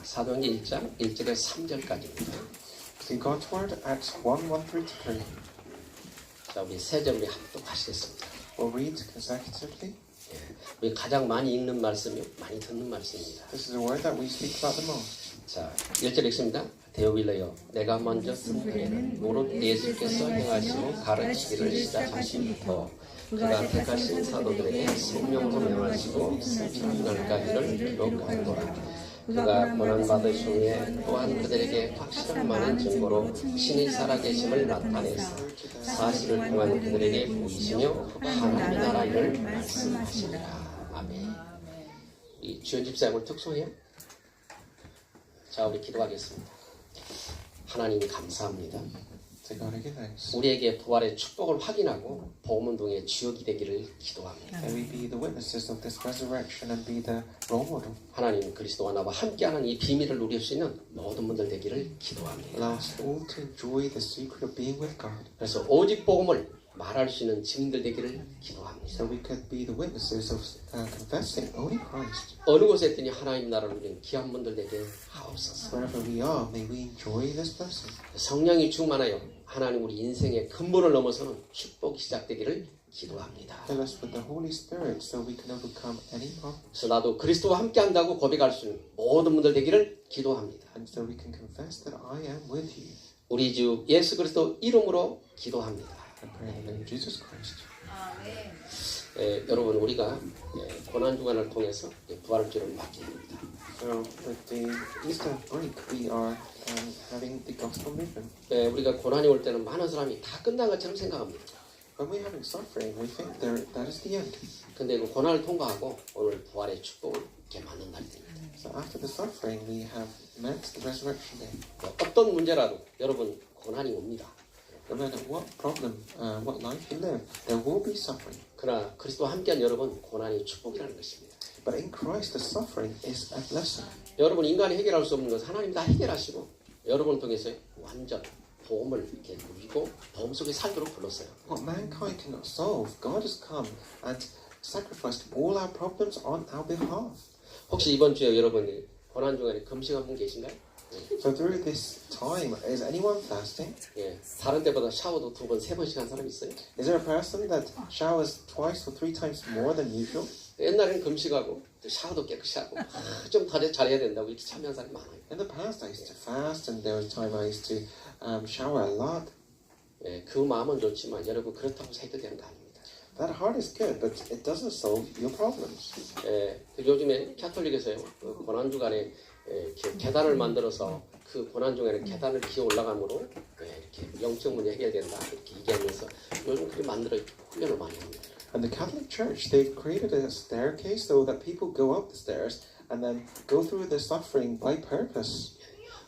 사도행전 1장 1절에서 3절까지입니다. See God's word, Acts 1, 1 through to 3. 자, 우리 세 절 우리 합독하시겠습니다. We'll read consecutively. 우리 가장 많이 읽는 말씀이요, 많이 듣는 말씀입니다. This is a word that we speak about the most. 자, 1절 읽습니다. 데오빌러여, 내가 먼저 쓴 후에는 무릇 예수께서 행하시고 가르치기를 시작하심부터 그가 택하신 사도들에게 성령으로 명하시고 승천날까지를 기록하노라. 그가 고난받으신 후에 또한 그들에게 확실한 많은 증거로 신이 살아계심을 나타내사 사실을 통한 그들에게 보이시며 하나님의 나라 일을 말씀하시니라. 아멘. 이 주연 집사님을 특송해요. 자, 우리 기도하겠습니다. 하나님 감사합니다. To God I give thanks. 우리에게 부활의 축복을 확인하고 복음운동의 주역이 되기를 기도합니다. May we be the witnesses of this resurrection and be the role model. 하나님 그리스도와 나와 함께하는 이 비밀을 누릴 수 있는 모든 분들 되기를 기도합니다. Allow us all to enjoy the secret of being with God. 그래서 오직 복음을 말할 수 있는 증인들 되기를 기도합니다. So we could be the witnesses of confessing only Christ. 어느 곳에 있더니 하나님 나라를 누리는 귀한 분들 되게 하옵소서. Wherever we are, may we enjoy this blessing. 성령이 충만하여 하나님 우리 인생의 근본을 넘어서는 축복이 시작되기를 기도합니다. Fill us with the Holy Spirit so we can overcome any problem. 그래서 나도 그리스도와 함께한다고 고백할 수 있는 모든 분들 되기를 기도합니다. And so we can confess that I am with you. 우리 주 예수 그리스도 이름으로 기도합니다. I pray in the name of Jesus Christ. 여러분 우리가 고난 주간을 통해서 부활주를 맞게 됩니다. So with the Easter break, we are having the gospel movement. 우리가 고난이 올 때는 많은 사람이 다 끝난 것처럼 생각합니다. When we're having suffering, we think that is the end. 근데 그 고난을 통과하고 오늘 부활의 축복을 이렇게 맞는 날입니다. So after the suffering, we have met the resurrection day. 어떤 문제라도 여러분 고난이 옵니다. No matter what problem, what life you live, there will be suffering. 그러나 그리스도와 함께한 여러분 고난이 축복이라는 것입니다. But in Christ, the suffering is a blessing. 여러분 인간이 해결할 수 없는 것은 하나님 다 해결하시고 여러분을 통해서 완전 복음을 이렇게 누리고 복음 속에 살도록 불렀어요. What mankind cannot solve, God has come and sacrificed all our problems on our behalf. 혹시 이번 주에 여러분이 고난 중간에 금식한 분 계신가요? So through this time, is anyone fasting? 예, 다른 때보다 샤워도 2번, 3번씩 한 사람 있어요? Is there a person that showers twice or 3 times more than usual? 옛날에는 금식하고 또 샤워도 깨끗이 하고 좀 더 잘해야 된다고 이렇게 참여한 사람이 많아요. In the past, I used to fast, and there was time I used to shower a lot. 예, 그 마음은 좋지만 여러분 그렇다고 해결되는 거 아닙니다. That heart is good, but it doesn't solve your problems. 예, 그 요즘에 캐톨릭에서요 그 고난 주간에 이렇게 계단을 만들어서 그 고난 중에는 계단을 기어 올라감으로 이렇게 영적 문제 해결된다 이렇게 얘기하면서 요즘 그렇게 만들어 훈련을 많이 합니다. And the Catholic Church, they've created a staircase so that people go up the stairs and then go through the suffering by purpose.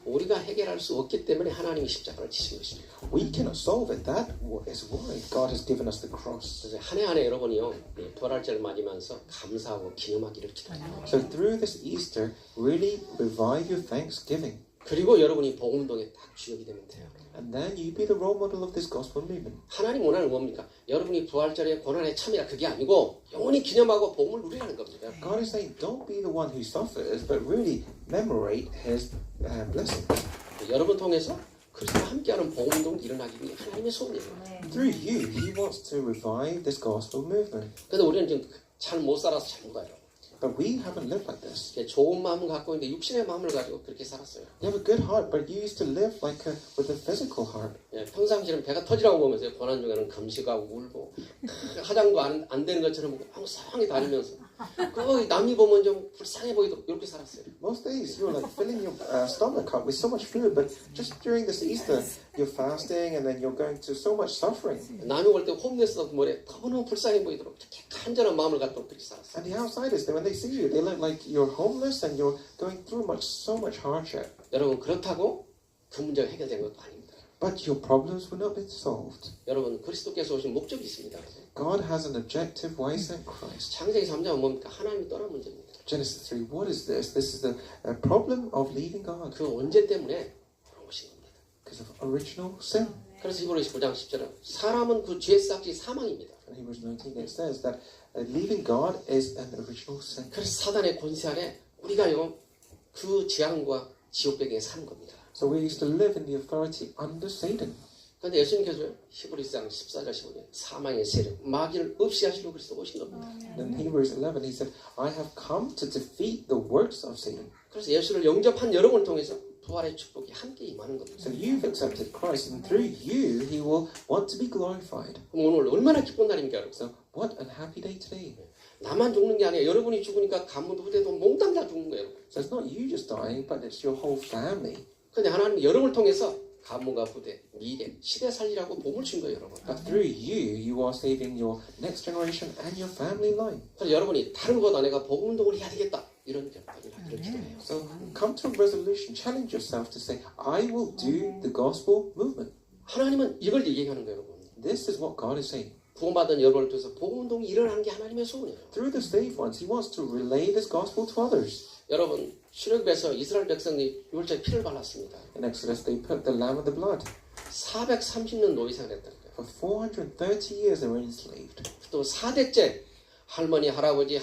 우리가 해결할 수 없기 때문에 하나님이 십자가를 지신 것입니다. We cannot solve it. That is why God has given us the cross. 그래서 한 해 한 해 여러분이요 부활절을 맞이면서 감사하고 기념하기를 기도해요. So through this Easter, really revive your thanksgiving. 그리고 여러분이 복음동에 딱 주역이 되면 돼요. And then you be the role model of this gospel movement. 하나님 원하는 뭡니까? 여러분이 부활절에 고난에 참여라 그게 아니고 영원히 기념하고 복음을 누리라는 겁니다. God is saying, don't be the one who suffers, but really commemorate His blessings. 여러분 통해서 그리스도와 함께하는 복음운동 일어나기 위해 하나님의 소원이에요. Through you, He wants to revive this gospel movement. 그런데 우리는 지금 잘 못 살아서 잘 못 알아요. But we haven't lived like this. 좋은 마음을 갖고 있는데 육신의 마음을 가지고 그렇게 살았어요. You have a good heart, but you used to live like with a physical heart. 평상시에는 배가 터지라고 보면서 고난 중에는 금식하고 울고 화장도 안 되는 것처럼 항상히 다니면서 그 남이 보면 좀 불쌍해 보이도록 이렇게 살았어요. Most days you're like filling your stomach up with so much food, but just during this Easter, you're fasting and then you're going to so much suffering. 남이 볼 때 홈레스도 뭐래 너무너무 불쌍해 보이도록 이렇게 간절한 마음을 갖도록 그렇게 살았어요. And the outsiders, when they see you, they look like you're homeless and you're going through so much hardship. 여러분 그렇다고 그 문제가 해결된 것도 아닙니다. But your problems will not be solved. 여러분 그리스도께서 오신 목적이 있습니다. God has an objective. Why sent Christ? 창세기 3장은 뭡니까? 하나님이 떠난 문제입니다. Genesis 3. What is this? This is the problem of leaving God 그 원죄 때문에 돌아오신 겁니다. because of original sin. 그래서 히브리서 9장 10절은 사람은 그 죄의 싹이 사망입니다. In Hebrews 19, it says that leaving God is an original sin. 그래서 사단의 권세 아래 우리가요 그 재앙과 지옥 배경에 사는 겁니다. So we used to live in the authority under Satan. 그런데 예수님께서요, 히브리서 14절 15절 사망의 세력, 마귀를 없이 하시려고 그리스도 오신 겁니다. In Hebrews 11, he said, I have come to defeat the works of Satan. 그래서 예수를 영접한 여러분을 통해서 부활의 축복이 함께 임하는 겁니다. So you've accepted Christ, and through you, he will want to be glorified. 그럼 오늘 얼마나 기쁜 날입니까, 여러분? So what a happy day today. 나만 죽는 게 아니에요. 여러분이 죽으니까 가문도 후대도 몽땅 다 죽는 거예요. So it's not you just dying, but it's your whole family. 그런데 하나님이 여러분을 통해서 가문과 후대, 미래, 시대 살리라고 복을 준 거예요, 여러분. But through you, you are saving your next generation and your family line. 그래서 여러분이 다른 것보다 내가 복음 운동을 해야 되겠다. 이런 결단이나 이런 기도예요. So come to a resolution, challenge yourself to say, I will do the gospel movement. 하나님은 이걸 얘기하는 거예요, 여러분. This is what God is saying. 구원받은 여러분을 통해서 복음 운동이 일어나는 게 하나님의 소원이에요. Through the saved ones, he wants to relay this gospel to others. 여러분, 출애굽에서 이스라엘 백성이 율제 피를 발랐습니다. In Exodus, they put the lamb of the blood. 430년 노예생을 했다는 거예요. For 430 years they were enslaved. 또 4대째 할머니, 할아버지,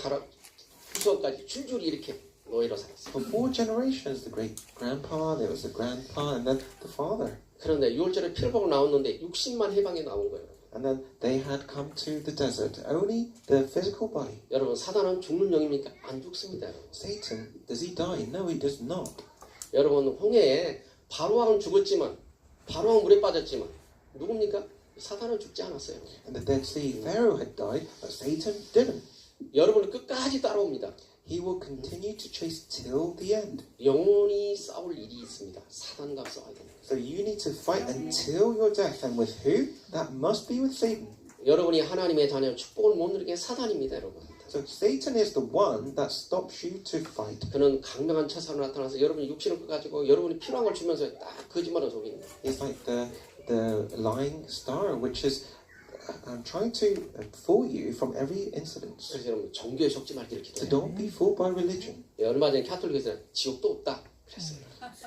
후손까지 줄줄이 이렇게 노예로 살았어요. For 4 generations, the great grandpa, there was the grandpa, and then the father. 그런데 6월절에 피를 보고 나왔는데 60만 해방에 나온 거예요. And then they had come to the desert, only the physical body. 여러분, 사단은 죽는 영입니까? 안 죽습니다. 여러분. Satan, does he die? No, he does not. 여러분, 홍해에 바로왕은 죽었지만 바로왕 물에 빠졌지만 누굽니까? 사단은 죽지 않았어요. And the Dead Sea, Pharaoh had died, but Satan didn't. 여러분은 끝까지 따라옵니다. He will continue to chase till the end. 영원히 싸울 일이 있습니다. 사단과 싸워야 됩니다. So you need to fight until your death. And with who? That must be with Satan. 여러분이 하나님의 자녀 축복을 못 누리게 사단입니다, 여러분. So Satan is the one that stops you to fight. 그는 강력한 처사로 나타나서 여러분이 육신을 가지고 여러분이 필요한 걸 주면서 딱 거짓말을 속입니다. He's like the lying star, which is trying to fool you from every incident. 그래서 여러분 종교에 속지 말기를 So 기도해요. don't be fooled by religion. 얼마 전에 카톨릭에서는 지옥도 없다 그랬어요.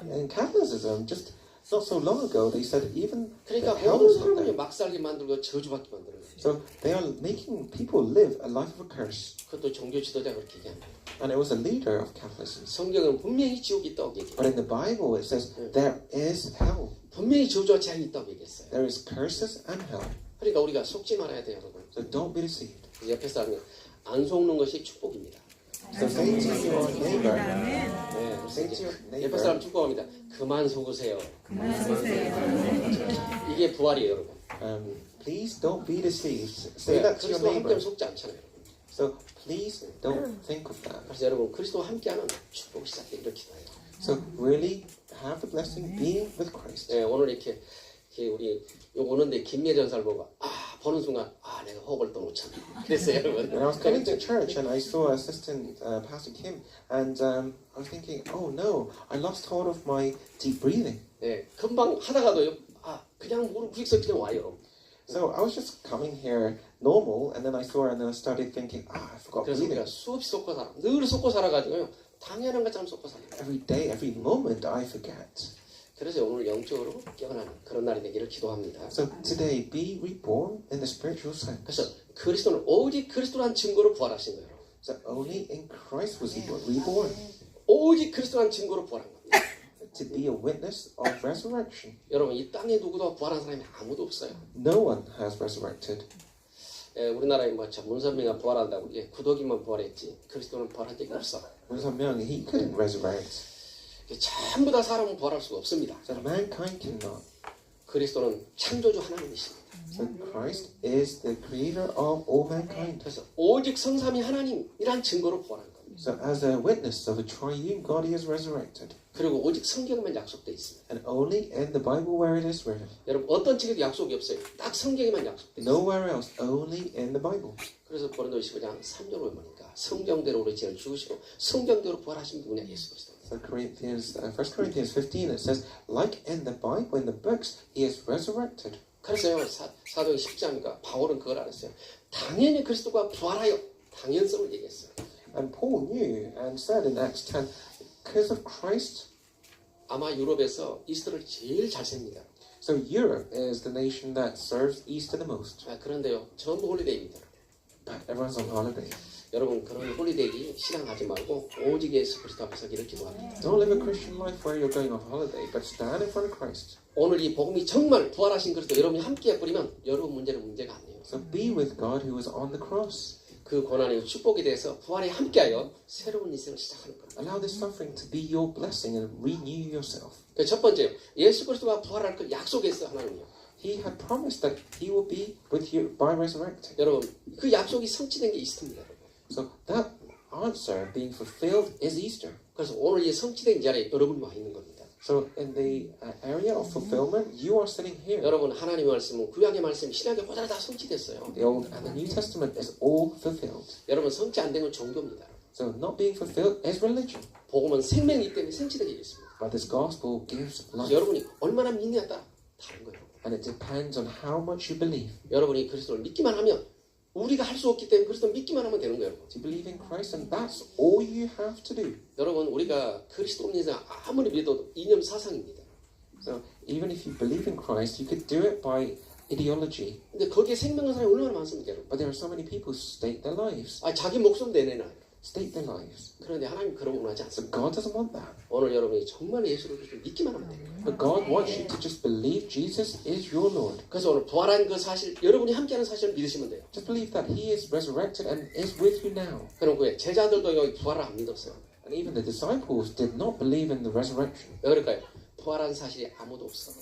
In Catholicism, just not so long ago, they said even 그러니까 hell 모든 is not 사람을 there. 막 살게 만들고 저주받게 만드는 거예요. So they are making people live a life of a curse. 그것도 종교 지도자가 그렇게 얘기합니다. And it was a leader of Catholicism. 성경은 분명히 지옥이 있다고 But 얘기해요. in the Bible, it says there is hell. 분명히 저주와 재앙이 있다고 얘기했어요. There is curses and hell. 그러니까 우리가 속지 말아야 돼요, 여러분. So don't be deceived. 옆에 사람이 안 속는 것이 축복입니다. So say to your neighbor, 네, say to your 옆에 neighbor, 사람 축복합니다. 그만 속으세요. 이게 부활이에요, 여러분. please don't be deceived. Say 네, that to your 그리스도와 함께 neighbor. 속지 않잖아요. So please don't think of that. 그래서 여러분 그리스도와 함께하는 축복이 시작되기를 기도해요. So really have the blessing being with Christ. 네, 오늘 이렇게 우리 요 오는데 김예전사를 보고 보는 순간 내가 호흡을 또 못 참네. 그랬어요, 여러분. When I was coming to church and I saw Assistant Pastor Kim, and I was thinking, oh no, I lost hold of my deep breathing. 네, 금방 하다가도요. 그냥 무릎 휙 그냥 와요. So I was just coming here normal, and then I saw her, and then I started thinking, I forgot 그래서 breathing. 우리가 수없이 속고 살아. 늘 속고 살아가지고요. 당연한 것처럼 속고 살아요. Every day, every moment, I forget. 그래서 오늘 영적으로 깨어나는 그런 날이 되기를 기도합니다. So today, be reborn in the spiritual sense. 그래서 그리스도는 오직 그리스도란 증거로 부활하신 거예요. So only in Christ was he reborn. 오직 그리스도란 증거로 부활한 겁니다. To be a witness of resurrection. 여러분 이 땅에 누구도 부활한 사람이 아무도 없어요. No one has resurrected. 우리나라에 문선명이 부활한다고 구더기만 부활했지 그리스도는 부활한 적이 없어. 문선명, he couldn't resurrect. 전부 다 사람은 부활할 수가 없습니다. So mankind cannot. 그리스도는 창조주 하나님이십니다. So Christ is the creator of all mankind. 그래서 오직 성삼위 하나님이란 증거로 부활한 겁니다. So as a witness of a triune God, he is resurrected. 그리고 오직 성경에만 약속되어 있습니다. And only in the Bible where it is written. 여러분 어떤 책에도 약속이 없어요. 딱 성경에만 약속되어 있어요. Nowhere else, only in the Bible. 그래서 고린도 15장 3절로 보니까 성경대로 우리 죄를 죽으시고 성경대로 부활하신 분이야 예수 그리스도. So 1 Corinthians 15, it says, like in the Bible, in the books, he is resurrected. 그래서요 사도행 10장이니까 바울은 그걸 알았어요. 당연히 그리스도가 부활하여 당연성을 얘기했어요. And Paul knew and said in Acts 10, because of Christ, 아마 유럽에서 이스터를 제일 잘 셉니다. so Europe is the nation that serves Easter the most. 그런데요 전부 홀리데이입니다. But everyone's on holiday. 여러분 그런 홀리데이 실행하지 말고 오직 예수 그리스도 앞에서 기를 기도합니다. Don't live a Christian life where you're going on holiday, but stand in front of Christ. 오늘 이 복음이 정말 부활하신 그리스도 여러분이 함께 뿌리면 여러분 문제는 문제가 아니에요. So be with God who is on the cross. 그 고난의 축복에 대해서 부활에 함께하여 새로운 인생을 시작하는 겁니다. Allow this suffering to be your blessing and renew yourself. 첫 번째요. 예수 그리스도가 부활할 걸 약속했어 하나님이요. He had promised that He will be with you by resurrecting. 여러분 그 약속이 성취된 게 이스터입니다. 여러분. So that answer being fulfilled is Easter. 그래서 오늘 이 성취된 자리에 여러분이 와 있는 겁니다. So in the area of fulfillment, you are sitting here. 여러분 하나님의 말씀은 구약의 말씀, 신약의 보좌로 다 성취됐어요. The Old and the New Testament is all fulfilled. 여러분 성취 안 된 건 종교입니다. So not being fulfilled is religion. 복음은 생명이기 때문에 성취되게 있습니다. But this gospel gives 그래서 life. 여러분이 얼마나 믿느냐에 따라 다른 거예요. And it depends on how much you believe. 여러분이 그리스도를 믿기만 하면 우리가 할 수 없기 때문에 그리스도를 믿기만 하면 되는 거예요. To believe in Christ, and that's all you have to do. 여러분 우리가 그리스도 없는 인생 아무리 믿어도 이념 사상입니다. So even if you believe in Christ, you could do it by ideology. 근데 거기에 생명한 사람이 얼마나 많습니까, 여러분? But there are so many people who stake their lives. 자기 목숨 내내놔요. Stake their lives. 그런데 하나님 그런 거 원하지 So 않습니다. God doesn't want that. 오늘 여러분이 정말 예수를 믿기만 하면 돼요. But God wants you to just believe Jesus is your Lord. 그래서 오늘 부활한 그 사실, 여러분이 함께하는 사실을 믿으시면 돼요. Just believe that He is resurrected and is with you now. 그럼 그 제자들도 여기 부활을 안 믿었어요. And even the disciples did not believe in the resurrection 왜 그럴까요? 부활한 사실이 아무도 없어.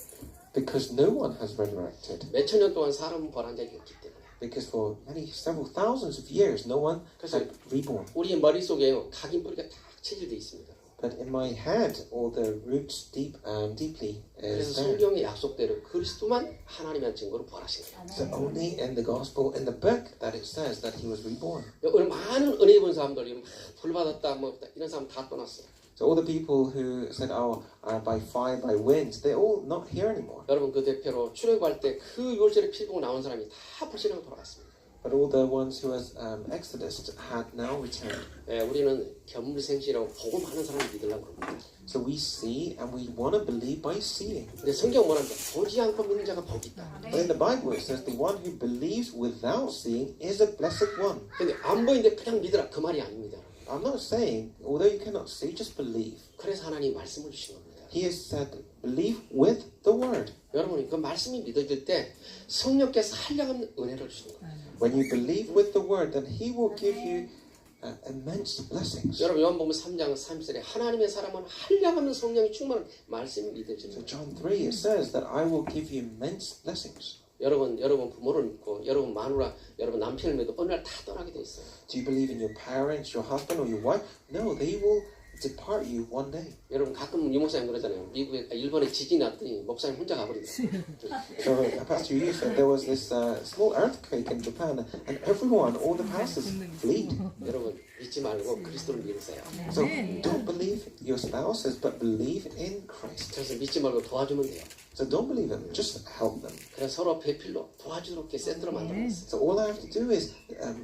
because no one has resurrected. 몇천 년 동안 사람은 부활한 적이 없기 때문에. Because for several thousands of years, no one had reborn. 우리의 머릿속에요, 각인 뿌리가 딱 체질되어 있습니다. But in my head, all the roots deeply 그래서 is there. 성경의 약속대로 그리스도만 하나님의 증거로 부활하신 거예요. So only in the gospel, in the book, that it says that He was reborn. 오늘 많은 은혜 입은 사람들이 불 받았다, 뭐 없다, 이런 사람 다 떠났어요. So all the people who said, "Oh, by fire, by wind," they're all not here anymore. 여러분 그 대표로 출애굽할 때 그 율제를 피고 나온 사람이 다 불신앙으로 돌아갔습니다. But all the ones who was Exodus had now returned. 우리는 견물생시라고 보고 많은 사람을 믿으려고 합니다. So we see and we want to believe by seeing. 근데 성경 뭐랍니까? 보지 않고 믿는 자가 복이 있다. But in the Bible it says the one who believes without seeing is a blessed one. 근데 안 보이는데 그냥 믿으라 그 말이 아닙니다. I'm not saying, although you cannot see, just believe. 그래서 하나님이 말씀을 주신 겁니다. He has said, believe with the word. 여러분이 그 말씀이 믿어질 때 성령께서 한량없는 은혜를 주시는 거예요. When you believe with the word, then He will give you immense blessings. 여러분 요한복음 3장 30절에 하나님의 사람은 한량없는 성령이 충만한 말씀이 믿어지는 So 거예요. John 3, it says that I will give you immense blessings. 여러분 부모를 믿고 여러분 마누라 여러분 남편을 믿고 어느 날 다 떠나게 돼 있어요. Do you believe in your parents, your husband, or your wife? No, they will depart you one day. 여러분 가끔 유 목사님 그러잖아요. 일본에 지진이 났더니 목사님 혼자 가버린다. So, Pastor, you said there was this small earthquake in Japan, and everyone, all the pastors, fled. 여러분 믿지 말고 그리스도를 믿으세요. So don't believe your spouses, but believe in Christ. 그래서 믿지 말고 도와주면 돼요. So don't believe them, just help them. 그래서 서로 배필로 도와주도록 센터로 만들었어요. So all I have to do is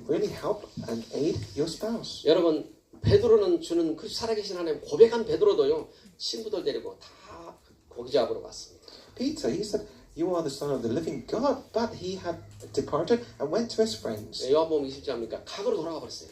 really help and aid your spouse. 여러분 베드로는 주는 그 살아계신 하나님 고백한 베드로도요 친구들 데리고 다 고기 잡으러 갔습니다. Peter, he said, "You are the son of the living God," but he had departed and went to his friends. 요한복음 20장입니까? 각으로 돌아가 버렸어요.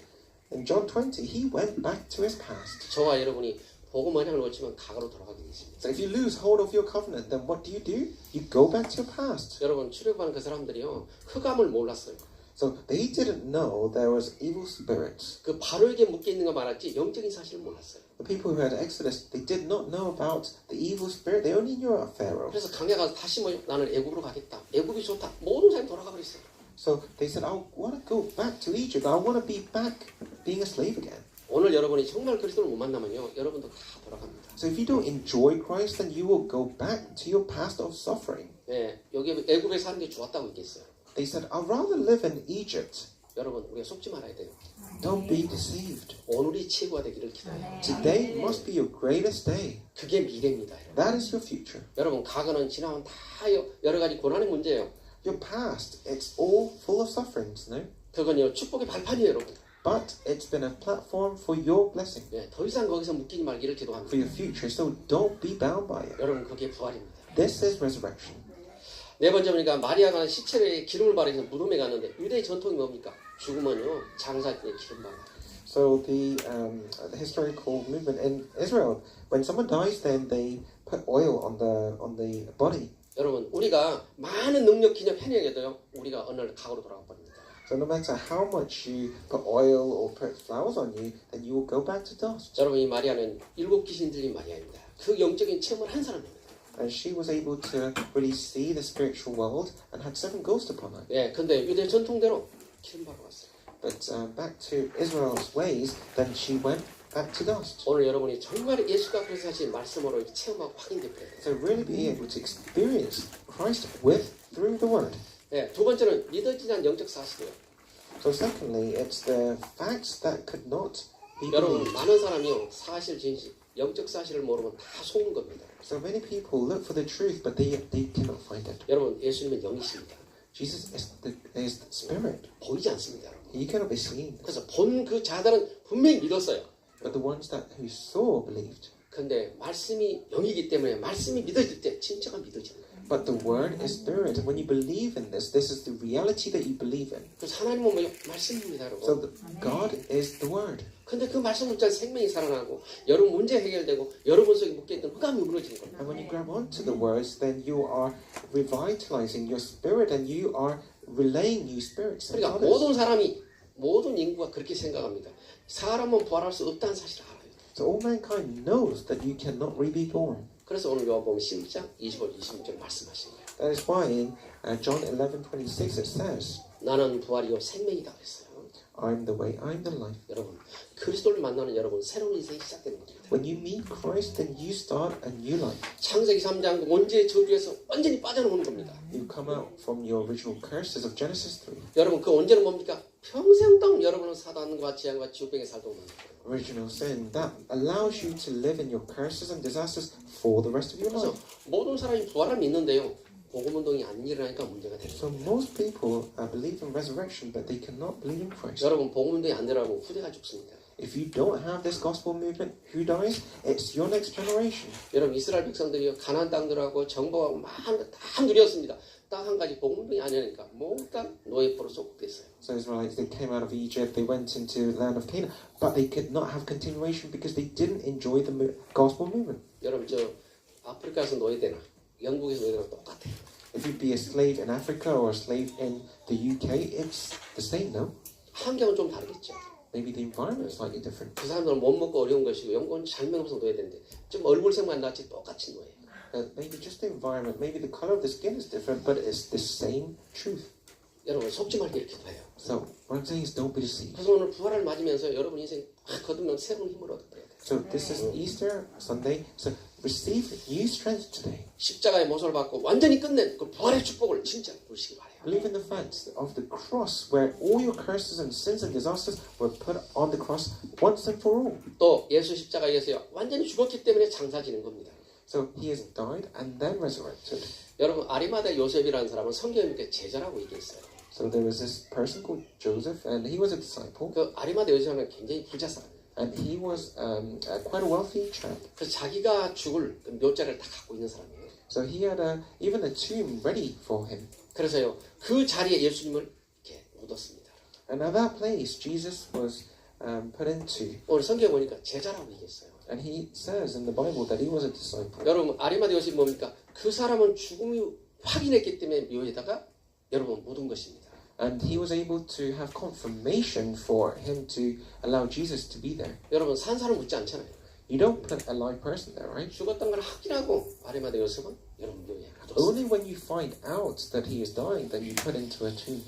In John 20, he went back to his past. 저와 여러분이 복음 언약을 놓치면 각으로 돌아가게 되십니다. So if you lose hold of your covenant, then what do? You go back to your past. 여러분 출애굽하는 그 사람들이요 흑암을 몰랐어요. So they didn't know there was evil spirits. 그 바로에게 묶여 있는 거 말았지 영적인 사실을 몰랐어요. The people who had Exodus, they did not know about the evil spirit. They only knew about Pharaoh. 그래서 강에 가서 다시 뭐 나는 애굽으로 가겠다. 애굽이 좋다. 모든 사람이 돌아가 버렸어요. So they said, "I want to go back to Egypt. I want to be back being a slave again." 오늘 여러분이 정말 그리스도를 못 만나면요 여러분도 다 돌아갑니다. So if you don't enjoy Christ, then you will go back to your past of suffering. 여기 애굽에 사는 게 좋았다고 얘기했어요. They said, "I'd rather live in Egypt." 여러분 우리가 속지 말아야 돼요. Don't be deceived. 오늘이 최고가 되기를 기도해요. Today must be your greatest day. 그게 미래입니다. 여러분. That is your future. 여러분 과거는 지나면 다 여러 가지 고난의 문제예요. Your past, it's all full of sufferings, no? 그건요 축복의 발판이에요, 여러분. But it's been a platform for your blessing, 더 이상 거기서 묶이지 말기를 for 기도합니다. your future. So don't be bound by it. 여러분 그게 부활입니다. This is resurrection. 네 번째 보니까 마리아가 시체에 기름을 바르면서 무덤에 갔는데 유대의 전통이 뭡니까? 죽으면요 장사꾼의 기름바가. So the historical movement in Israel, when someone dies, then they put oil on the body. 여러분 우리가 많은 능력 기념 해내게도요 우리가 어느 날 각오로 돌아가 버립니다. So no matter how much you put oil or put flowers on you, then you will go back to dust. 여러분 이 마리아는 7 귀신 들린 마리아입니다. 그 영적인 체험을 한 사람입니다. And she was able to really see the spiritual world and had 7 ghosts upon her. 예, 근데 유대 전통대로 기름바로 왔어요. But back to Israel's ways, then she went back to dust. 오늘 여러분이 정말 예수가 그래서 하신 말씀으로 체험하고 확인되어야 돼요. So really be able to experience Christ with, through the word. 예, 두 번째는 믿어지지 않은 영적 사실이에요. So secondly, it's the facts that could not be 여러분 believed. 많은 사람이요 사실 진실 영적 사실을 모르면 다 속는 겁니다. So many people look for the truth, but they cannot find it. 여러분 예수님은 영이십니다. Jesus is the Spirit. 보이지 않습니다. 여러분. He cannot be seen. 그래서 본 그 자들은 분명히 믿었어요. But the ones who saw believed. 근데 말씀이 영이기 때문에 말씀이 믿어질 때 진짜가 믿어지는 거예요. But the word is spirit, and when you believe in this is the reality that you believe in. 그래서 하나님은 뭐요? 말씀입니다, So 여러분. God is the word. 근데 그 말씀 붙잡은 생명이 살아나고 여러분 문제 해결되고 여러분 속에 묶여있던 흑암이 무너지는 거예요. And when you grab onto the words, then you are revitalizing your spirit, and you are relaying new spirits to 그러니까 others. 모든 사람이 모든 인구가 그렇게 생각합니다. 사람은 부활할 수 없다는 사실을 알아요. So all mankind knows that you cannot re be born. 그래서 오늘 요한복음 11장 25절 26절 말씀하신 거예요. That is why in John 11:26 it says, 나는 부활이요 생명이다 그랬어요. I'm the way, I'm the life. 여러분 그리스도를 만나는 여러분 새로운 인생이 시작되는 겁니다. When you meet Christ, then you start a new life. 창세기 3장 원죄의 저주에서 완전히 빠져나오는 겁니다. You come out from your original curses of Genesis 3. 여러분 그 원죄는 뭡니까? 평생 동안 여러분은 사단과 재앙과 지옥병에 살도록 만든 거예요. Original sin that allows you to live in your curses and disasters for the rest of your 그래서 life. 모든 사람이 부활을 믿는데요. 복음운동이 안 일어나니까 문제가 되는 So 거예요. most people believe in resurrection, but they cannot believe in Christ. 여러분 복음운동이 안 되라고 후대가 죽습니다. If you don't have this gospel movement, who dies? It's your next generation. 여러분 이스라엘 백성들이 가나안 땅들하고 정복하고 많은 거 다 누렸습니다. 딱 한 가지 복음운동이 아니니까 모두 다 노예포로 속국됐어요. So Israelites, they came out of Egypt, they went into the land of Canaan, but they could not have continuation because they didn't enjoy the gospel movement. 여러분 저 아프리카에서 노예되나 영국에서 노예되나 똑같아요. If you'd be a slave in Africa or a slave in the UK, it's the same, no? 환경은 좀 다르겠죠. Maybe the environment's slightly different. 그 사람들은 못 먹고 어려운 것이고 영국은 잘 먹으면서 노예되는데 좀 얼굴색만 낫지 똑같이 노예예요. Maybe just the environment, maybe the color of the skin is different, but it's the same truth. 여러분 속지 말게 이렇게 봐요. So what I'm saying is don't be deceived. 그래서 오늘 부활을 맞으면서 여러분 인생 확 거두면 새로운 힘을 얻어야 돼요. So this is Easter Sunday, so receive new strength today. 십자가의 모습을 받고 완전히 끝낸 그 부활의 축복을 진짜 누리시기 바래요. Believe in the facts of the cross where all your curses and sins and disasters were put on the cross once and for all. 또 예수 십자가에서요 완전히 죽었기 때문에 장사지는 겁니다. So he has died and then resurrected. 여러분 아리마대 요셉이라는 사람은 성경에 이렇게 제자라고 얘기했어요. So there was this person called Joseph, and he was a disciple, 그 아리마대 요셉은 굉장히 부자 사람이에요. and he was quite a wealthy chap. 그래서 자기가 죽을 그 묘자를 다 갖고 있는 사람이에요. So he had even a tomb ready for him. 그래서요 그 자리에 예수님을 이렇게 묻었습니다. And at that place, Jesus was put into. 오늘 성경에 보니까 제자라고 얘기했어요. And he says in the Bible that he was a disciple. 여러분 아리마대 요셉이 뭡니까? 그 사람은 죽음이 확인했기 때문에 묘에다가 여러분 묻은 것입니다. And he was able to have confirmation for him to allow Jesus to be there. 여러분 산 사람 묻지 않잖아요. You don't put a live person there, right? 죽었던 걸 확인하고 아리마대 요셉은 여러분 묘에 묻었어요. Only when you find out that he is dying, then you put into a tomb.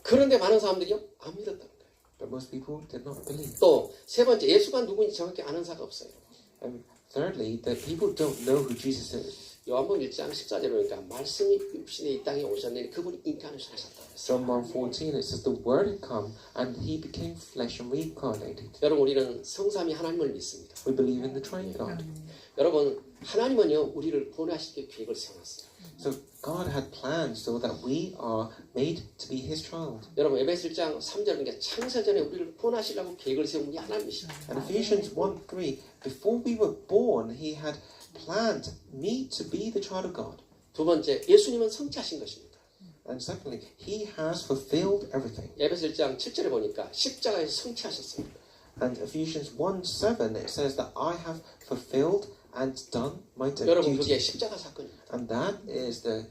그런데 많은 사람들이요 안 믿었다는 거예요. But most people did not believe. 또 세 번째 예수가 누구인지 정확히 아는 사가 없어요. And thirdly, that people don't know who Jesus is. 요한복음 1장 14절에 보니까 말씀이 육신에 이 땅에 오셨느니 그분이 인간을 하셨다. John 1:14, it says the word had come and he became flesh and reincarnated. 여러분 우리는 성삼위 하나님을 믿습니다. We believe in the triune God. 여러분 하나님은요 우리를 구원하시기 계획을 세워놨어요. So God had plans so that we are made to be his child. 여러분 에베소 1장 3절은 창세 전에 우리를 구원하시려고 계획을 세운 분이 하나님이십니다. And Ephesians 1:3, before we were born, he had planned me to be the child of God. 두 번째 예수님은 성취하신 것입니다. And secondly, he has fulfilled everything. 에베소 1장 7절에 보니까 십자가에서 성취하셨습니다. And Ephesians 1:7, it says that I have fulfilled and done my 여러분 그게 duty. 십자가 사건입니다. And that is the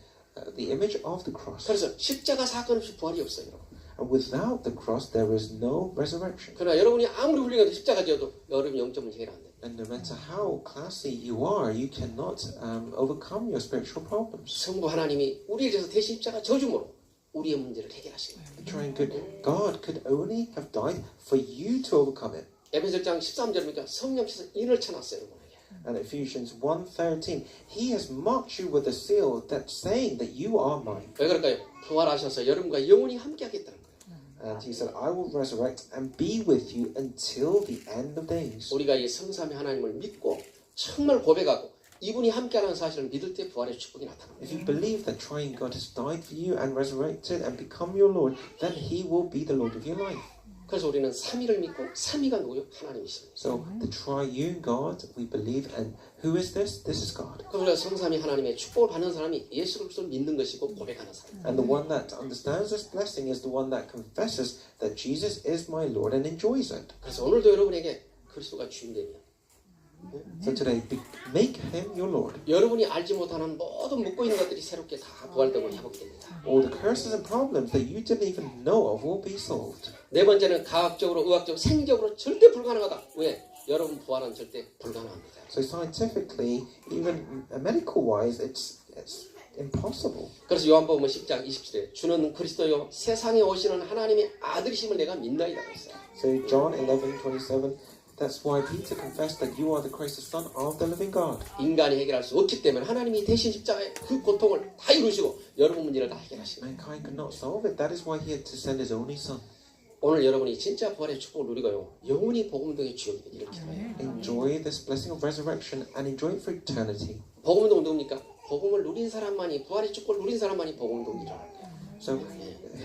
image of the cross. 그래서 십자가 사건 없이 부활이 없어요. 여러분. And without the cross, there is no resurrection. 그러나 여러분이 아무리 훌륭해도 십자가 지어도 여러분 영점은 해결 안 돼요. And no matter how classy you are, you cannot overcome your spiritual problems. 성부 하나님이 우리에 대해서 대신 십자가 져줌으로 우리의 문제를 해결하신 거예요. The trying good God could only have died for you to overcome it. 에베소 1장 13절에 보니까 성령께서 인을 쳐놨어요. 여러분에게. And Ephesians 1:13, He has marked you with a seal that's saying that you are mine. 왜 그럴까요? 부활하셔서 여러분과 영원히 함께 하겠다는 거예요. And He said, I will resurrect and be with you until the end of days. 우리가 이 성삼위 하나님을 믿고 정말 고백하고 이분이 함께하는 사실을 믿을 때 부활의 축복이 나타납니다. If you believe that trying God has died for you and resurrected and become your Lord, then He will be the Lord of your life. 그래서 우리는 삼위를 믿고 삼위가 누구요? 하나님이십니다. So the triune God we believe, and who is this? This is God. 그래서 우리가 성삼위 하나님의 축복을 받는 사람이 예수 그리스도를 믿는 것이고 고백하는 사람. And the one that understands this blessing is the one that confesses that Jesus is my Lord and enjoys it. 그래서 오늘도 여러분에게 그리스도가 주인되면 So today, make Him your Lord. 여러분이 알지 못하는 모든 묻고 있는 것들이 새롭게 다 부활되고 회복됩니다. All the curses and problems that you didn't even know of will be solved. 네 번째는 과학적으로, 의학적으로, 생리적으로 절대 불가능하다. 왜? 여러분 부활은 절대 불가능합니다. So scientifically, even medical-wise, it's impossible. 그래서 요한복음 10장 27에 주는 그리스도요 세상에 오시는 하나님의 아들이심을 내가 믿나이다 했어요. So John 11:27, that's why Peter confessed that you are the Christ, the Son of the living God. 인간이 해결할 수 없기 때문에 하나님이 대신 십자가에 그 고통을 다 이루시고 여러분 문제를 다 해결하시는 거예요. Mankind could not solve it. That is why He had to send His only Son. 오늘 여러분이 진짜 부활의 축복을 누리고요. 영원히 복음동의 주역이 되기를 기도해요. Enjoy this blessing of resurrection and enjoy it for eternity. 복음동 누굽니까? 복음을 누린 사람만이 부활의 축복을 누린 사람만이 복음동이라는 거예요. So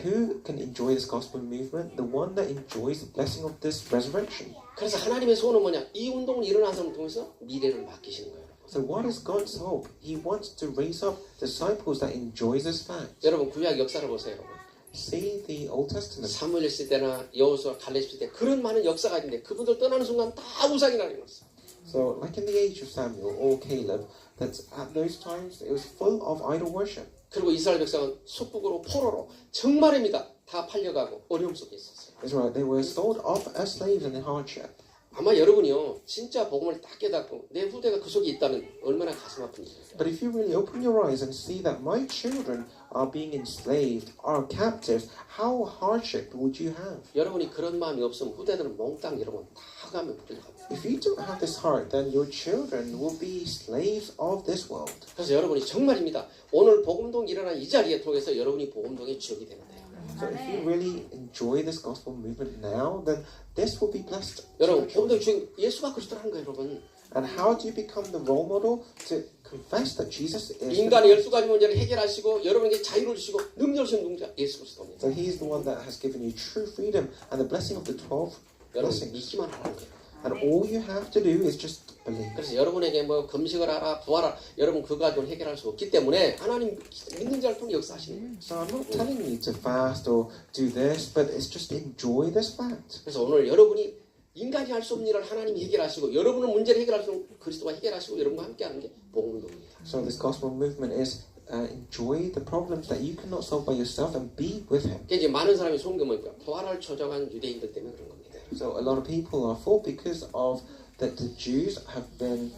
who can enjoy this gospel movement? The one that enjoys the blessing of this resurrection. 그래서 하나님의 소원은 뭐냐? 이 운동을 일어난 사람을 통해서 미래를 맡기시는 거예요. So what is God's hope? He wants to raise up disciples that enjoy this fact. 여러분 구약 역사를 보세요. 여러분. See the Old Testament. 사무엘 시대나 여호수아 갈렙 시대 그런 많은 역사가 있는데 그분들 떠나는 순간 다 우상이 나뉘었어. So like in the age of Samuel or Caleb, that at those times it was full of idol worship. 그리고 이스라엘 백성은 속국으로 포로로 정말입니다. 다 팔려가고 어려움 속에 있었어요. That's right. They were sold off as slaves and in hardship. 아마 여러분이요 진짜 복음을 딱 깨닫고 내 후대가 그 속에 있다면 얼마나 가슴 아픈 일이에요. But if you really open your eyes and see that my children are being enslaved, are captives, how hardship would you have? 여러분이 그런 마음이 없으면 후대들은 몽땅 여러분 다 가면 불려갑니다. If you don't have this heart, then your children will be slaves of this world. 그래서 여러분이 정말입니다. 오늘 복음동 일어난 이 자리에 통해서 여러분이 복음동의 주역이 되면 돼요. So if you really enjoy this gospel movement now, then this will be blessed. 여러분 복음동 주역 예수가 그리스도라는 거예요, 여러분. And how do you become the role model to confess that Jesus is? 인간의 12가지 문제를 해결하시고 여러분에게 자유를 주시고 능력을 주신 능자 예수 그리스도입니다. So He is the one that has given you true freedom and the blessing of the 12 여러분 blessings. 믿기만 하라는 거예요. And all you have to do is just believe. 그래서 여러분에게 뭐 금식을 하라, 부하라, 여러분 그 가지고는 해결할 수 없기 때문에 하나님 믿는 자를 통해 역사하시는 거예요. So I'm not telling you to fast or do this, but it's just enjoy this fact. 그래서 오늘 여러분이 인간이 할 수 없는 일을 하나님이 해결하시고 여러분의 문제를 해결할 수 있는 그리스도가 해결하시고 여러분과 함께하는 게 복음운동입니다. So this gospel movement is enjoy the problems that you cannot solve by yourself and be with Him. 이제 많은 사람이 속은 게 뭐니까 부활을 초정한 유대인들 때문에 그런 겁니다. So a lot of people are full because of that the Jews have been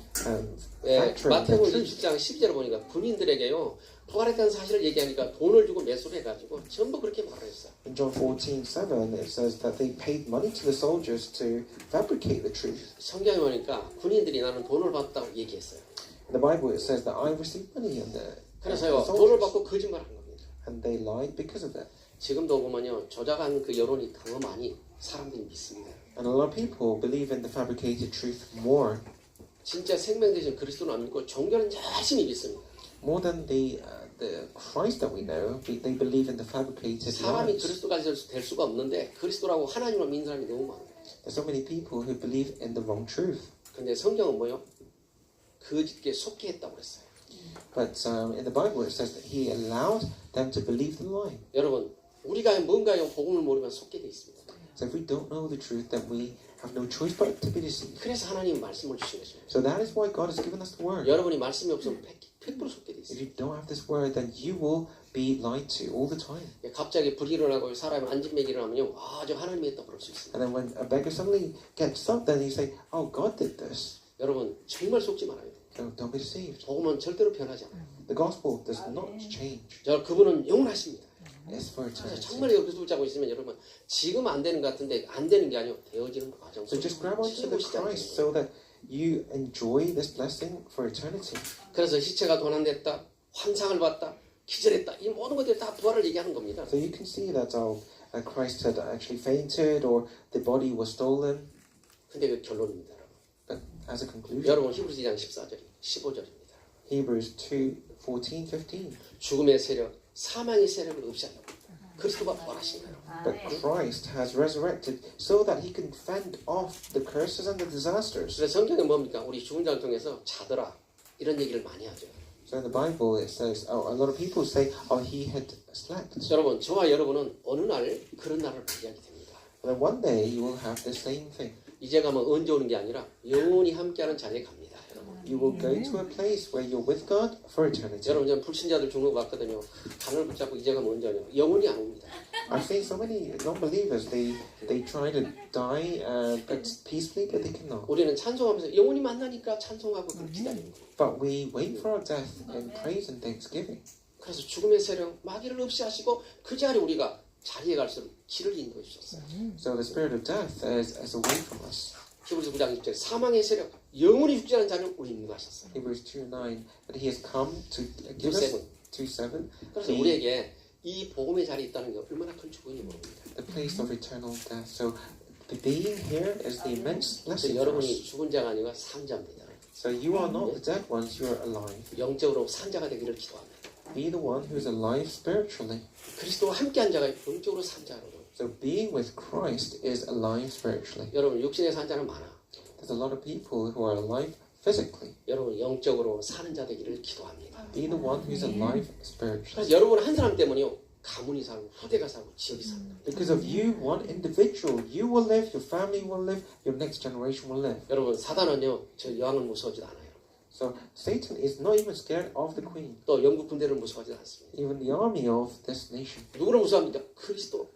예, factoring the 마태복음 truth. 20장 12절을 보니까 군인들에게요 부활했다는 사실을 얘기하니까 돈을 주고 매수를 해가지고 전부 그렇게 말을 했어요. In John 14:7, it says that they paid money to the soldiers to fabricate the truth. 성경에 보니까 군인들이 나는 돈을 받았다고 얘기했어요. In the Bible, it says that I received money and the 그래서요 돈을 soldiers, 받고 거짓말하는 겁니다. and they lied because of that. 지금도 보면요 조작한 그 여론이 더 많이 사람들이 믿습니다. And a lot of people believe in the fabricated truth more 진짜 생명 대신 그리스도는 안 믿고 종교는 열심히 믿습니다. more than the Christ that we know. They believe in the fabricated 사람이 lies. 그리스도가 될 수가 없는데 그리스도라고 하나님을 믿는 사람이 너무 많아요. There's so many people who believe in the wrong truth. 근데 성경은 뭐요? 거짓게 속게 했다고 그랬어요. But in the Bible it says that he allowed them to believe the lie. 여러분, 우리가 뭔가요 복음을 모르면 속게 돼 있습니다. So if we don't know the truth, then we have no choice but to be deceived. 그래서 하나님 말씀을 주신 것입니다. So that is why God has given us the word. 여러분이 말씀이 없으면 100% 속게 돼 If 있어요. you don't have this word, then you will be lied to all the time. 갑자기 불이 일어나고 사람이 안진맥이 일어나면요, 저 하나님이 했다 그럴 수 있습니다. And then when a beggar suddenly gets up, then you say, "Oh, God did this." 여러분 정말 속지 말아야 돼요. So don't be deceived. 복음은 절대로 변하지 않아요. The gospel does not change. 그분은 영원하십니다. It's for 그래서 eternity. 정말 여기서 붙잡고 있으면 여러분 지금 안 되는 것 같은데 안 되는 게 아니고 되어지는 과정 So just grab onto the Christ so that you enjoy this blessing for eternity. 그래서 시체가 도난됐다, 환상을 봤다, 기절했다, 이 모든 것들이 다 부활을 얘기하는 겁니다. So you can see that Christ had actually fainted or the body was stolen. 근데 그 결론입니다, 여러분. But as a conclusion, 여러분 히브리서 2장 14절, 15절입니다. Hebrews 2:14, 15. 죽음의 세력, 사망의 세력을 없애하려고 그리스도가 부활하신 거예요. But Christ has resurrected so that he can fend off the curses and the disasters. 그래서 성경에 뭡니까? 우리 죽은 자를 통해서 자더라 이런 얘기를 많이 하죠. So in the Bible it says, a lot of people say, "Oh, he had slept." 여러분, 저와 여러분은 어느 날 그런 날을 맞이하게 됩니다. And then one day you will have the same thing. 이제 가면 언제 오는 게 아니라 영원히 함께하는 자리에 갑니다. 여러분. You will go to a place where you're with God for eternity. 여러분, 저는 불신자들 죽는 거 봤거든요. 간을 붙잡고 이제 가면 언제 오냐. 영원히 안 옵니다. I've seen so many non-believers. They try to die but peacefully, but they cannot. 우리는 찬송하면서 영원히 만나니까 찬송하고 그걸 기다리는 거예요. But we wait for our death in praise and thanksgiving. 그래서 죽음의 세력, 마귀를 없애하시고 그 자리에 우리가 자리에 갈수록 길을 인도해 주셨어요. So the spirit of death is away from us. 히브리서 9장 10절 사망의 세력, 영원히 죽지 않은 자는 우리 인도하셨어요. Hebrews 2:9 that he has come to give us 2:7. 그래서 우리에게 이 복음의 자리에 있다는 게 얼마나 큰 축복인지 모릅니다. The place of eternal death. So being here is the immense 그래서 blessing for 여러분이 us. 죽은 자가 아니라 산자입니다. So you are not the dead ones, you are alive. 영적으로 산자가 되기를 기도합니다. Be the one who is alive spiritually. 그리스도와 함께한 자가 영적으로 산자로. So being with Christ is alive spiritually. 여러분 육신의 산자는 많아. There's a lot of people who are alive physically. 여러분 영적으로 사는 자 되기를 기도합니다. Be the one who is alive spiritually. 그래서 여러분 한 사람 때문에요. 가문이 살고 후대가 살고 지역이 살고. Because of you, one individual, you will live, your family will live, your next generation will live. 여러분 사단은요. 저 여왕을 무서워하지도 않아요. So Satan is not even scared of the queen, 또 영국 군대를 무서워하지 않습니다. even the army of this nation, 누구를 무서워합니까? 그리스도.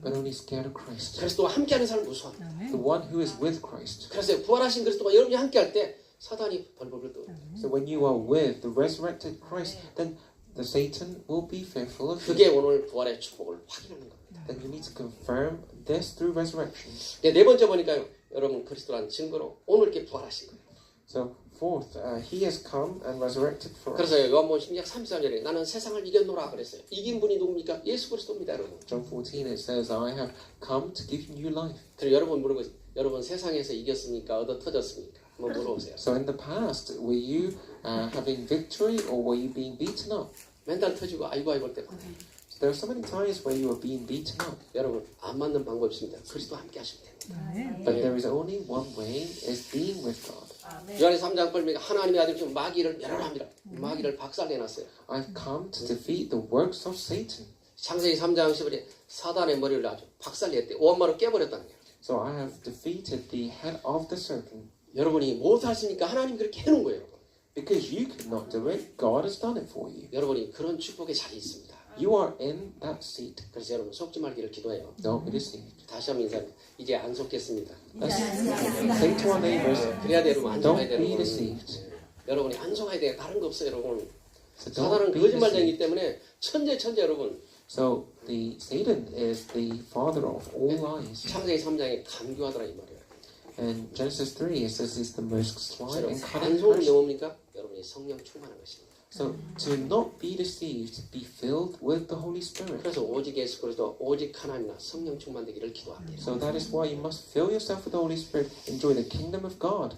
but only scared of Christ. 그리스도와 함께하는 사람을 무서워합니다. The one who is with Christ. 그래서 부활하신 그리스도가 여러분이 함께할 때 사단이 벌벌 떨어요. So when you are with the resurrected Christ, then the Satan will be fearful of 그게 you. 오늘 부활의 축복을 확인하는 겁니다. Then you need to confirm this through resurrection. 네 번째 보니까요. 여러분 그리스도라는 증거로 오늘 이렇게 부활하신 거예요. So fourth, he has come and resurrected for us. 그래서 요한복음 16장 33절에 나는 세상을 이겼노라 그랬어요. 이긴 분이 누굽니까? 예수 그리스도입니다, 여러분. John 14 it says, I have come to give you new life. 그리고 여러분 물어보세요. 여러분 세상에서 이겼습니까? 얻어 터졌습니까? 한번 물어보세요. So in the past, were you having victory or were you being beaten up? 맨날 터지고 아이고 할 때 많아요. So there are so many times where you are being beaten up. 여러분 안 맞는 방법이 있습니다. 그리스도 함께 하시면 됩니다. But there is only one way, is being with God. 요한의 3장 8절에 하나님의 아들이 마귀를 멸하랍니다. 마귀를 박살내놨어요. I've come to defeat the works of Satan. 창세기 3장 10절에 사단의 머리를 아주 박살냈대. 오한마로 깨버렸다는 거예요. So I have defeated the head of the serpent. 여러분이 못하시니까 하나님이 그렇게 해놓은 거예요. 여러분. Because you could not do it, God has done it for you. 여러분이 그런 축복의 자리에 있습니다. You are in that seat. 그래서 여러분 속지 말기를 기도해요. Don't be deceived. 다시 한번 인사해요. 이제 안 속겠습니다. Let's say to our neighbors, 그래야 돼 여러분 안 속아야 don't 돼요. be 여러분. deceived. 여러분이 안 속아야 돼요. 다른 거 없어요 여러분. So 사단은 don't be 거짓말쟁이기 deceived. 때문에 천재 여러분. So the Satan is the father of all lies. 창세기 3장에 간교하더라 이 말이에요. And Genesis 3 it says he's the most sly 여러분 and cunning 반송은 person. 영어입니까? 여러분이 성령 충만한 것입니다. So to not be deceived, be filled with the Holy Spirit. 그래서 오직 예수 그리스도 오직 하나님이나 성령 충만되기를 기도합니다. So that is why you must fill yourself with the Holy Spirit, enjoy the kingdom of God.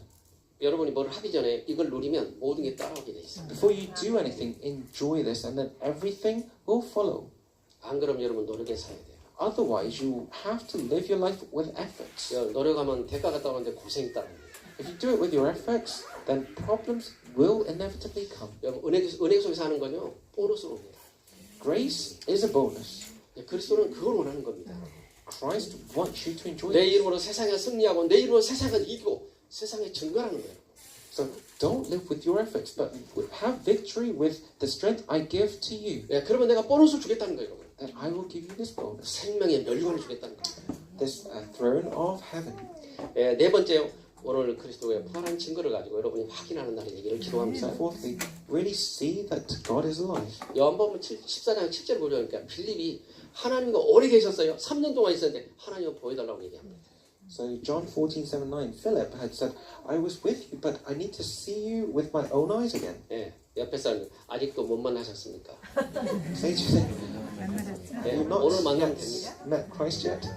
여러분이 뭘 하기 전에 이걸 누리면 모든 게 따라오게 돼 있어요. Before you do anything, enjoy this, and then everything will follow. 안 그러면 여러분 노력에 살아야 돼요. Otherwise, you have to live your life with efforts. 노력하면 대가가 따라오는데 고생이 따라옵니다. If you do it with your efforts, then problems will inevitably come. 여러분 은혜 속에서 하는 건요 보너스로 옵니다. Grace is a bonus. 그리스도는 그걸 원하는 겁니다. Christ wants you to enjoy 내 it. 이름으로 세상에 승리하고 내 이름으로 세상을 이기고 세상에 증거하는 거예요. So don't live with your efforts, but have victory with the strength I give to you. 그러면 내가 보너스를 주겠다는 거예요. And I will give you this bonus, 생명의 멸류관을 주겠다는 거예요. this throne of heaven. 네 번째요. 오늘 그리스도의 부활한 증거를 가지고 여러분이 확인하는 날의 얘기를 So 기도합니다. fourthly, really see that God is alive. 요한복음 14장 7절 보니까 빌립이 하나님과 오래 계셨어요. 3년 동안 있었는데 하나님을 보여달라고 얘기합니다. So John 14:7-9, Philip had said, I was with you, but I need to see you with my own eyes again. 옆에 사람 아직도 못 만나셨습니까? Say to them, you've not 오늘 만나면 yet 됩니다. met Christ yet.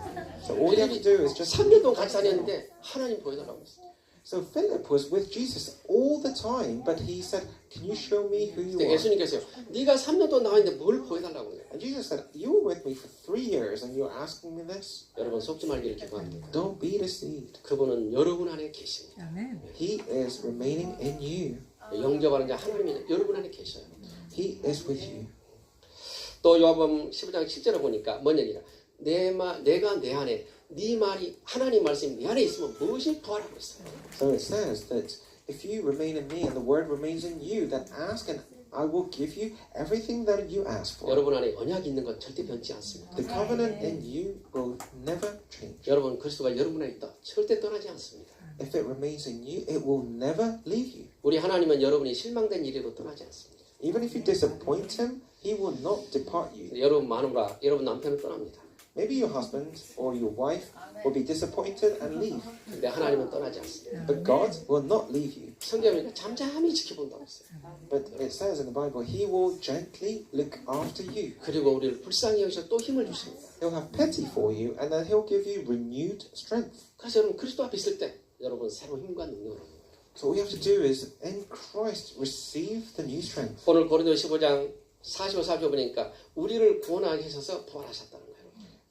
So all you have to do is just... 3년 동안 같이 다녔는데 하나님 보여달라고 했어요. So Philip was with Jesus all the time, but he said, can you show me who you 근데 are? 예수님께서요. 네가 3년 동안 나와 있는데 뭘 보여달라고 해요. And Jesus said, you were with me for 3 years and you're asking me this? 여러분 속지 말기를 기도합니다. Don't be deceived. 그분은 여러분 안에 계십니다. He is remaining in you. 영접하는 자 하나님이 여러분 안에 계셔요. He is with you. 또 요한복음 15장 7절에 보니까 뭔 얘기냐? 내가 내 안에 네 말이 하나님 말씀이 내 안에 있으면 무엇이 부활하고 있어요. So it says that if you remain in me and the word remains in you, then ask and I will give you everything that you ask for. 여러분 안에 언약이 있는 건 절대 변치 않습니다. The covenant in you will never change. 여러분 그리스도가 여러분 안에 있다. 절대 떠나지 않습니다. If it remains in you, it will never leave you. 우리 하나님은 여러분이 실망된 일에도 떠나지 않습니다. Even if you disappoint him, he will not depart you. 여러분 마누라, 여러분 남편은 떠납니다. Maybe your husband or your wife will be disappointed and leave. 근데 하나님은 떠나지 않습니다. But God will not leave you. 성경에 잠잠히 지켜본다고 했어요. But it says in the Bible, he will gently look after you. 그리고 우리를 불쌍히 여기서 또 힘을 주십니다. He'll have pity for you and then he'll give you renewed strength. 그래서 여러분 그리스도 앞에 있을 때 여러분 새로운 힘과 능력을 얻는 거예요. So all you have to do is in Christ receive the new strength. 오늘 고린도 15장 45절 보니까 우리를 구원하게 하셔서 부활하셨다는 거예요.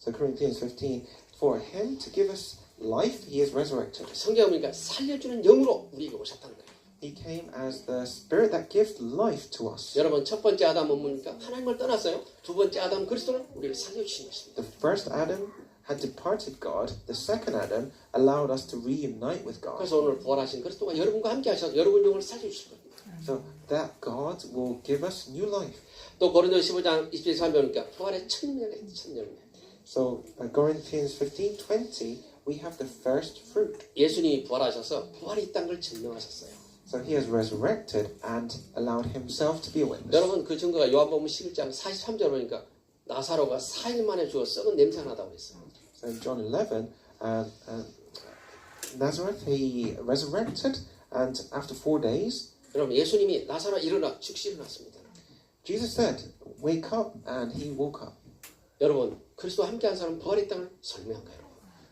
So Corinthians 15, for him to give us life, he is resurrected. 성경에 보니까 살려주는 영으로 우리에게 오셨다는 거예요. He came as the spirit that gives life to us. 여러분 첫 번째 아담은 뭡니까? 하나님을 떠났어요. 두 번째 아담 그리스도는 우리를 살려주신 것입니다. The first Adam had departed God. The second Adam allowed us to reunite with God. 그래서 오늘 부활하신 그리스도가 여러분과 함께 하셔서 여러분 영을 살려주실 겁니다. So that God will give us new life. 또 고린도 15장 27절 보니까 부활의 첫 열매. So Corinthians 15:20, we have the first fruit. 예수님이 부활하셔서 부활이 있다는 걸 증명하셨어요. So he has resurrected and allowed himself to be a witness. 여러분 그 증거가 요한복음 11장 43절 보니까 나사로가 4일 만에 죽어 썩은 냄새가 나다고 했어요. So in John 11, Nazareth, he resurrected, and after 4 days, 여러분 예수님이 나사로 일어나 즉시 일어났습니다. Jesus said, wake up, and he woke up. 여러분 그리스도와 함께한 사람은 부활이 있다는 걸 설명한 거예요.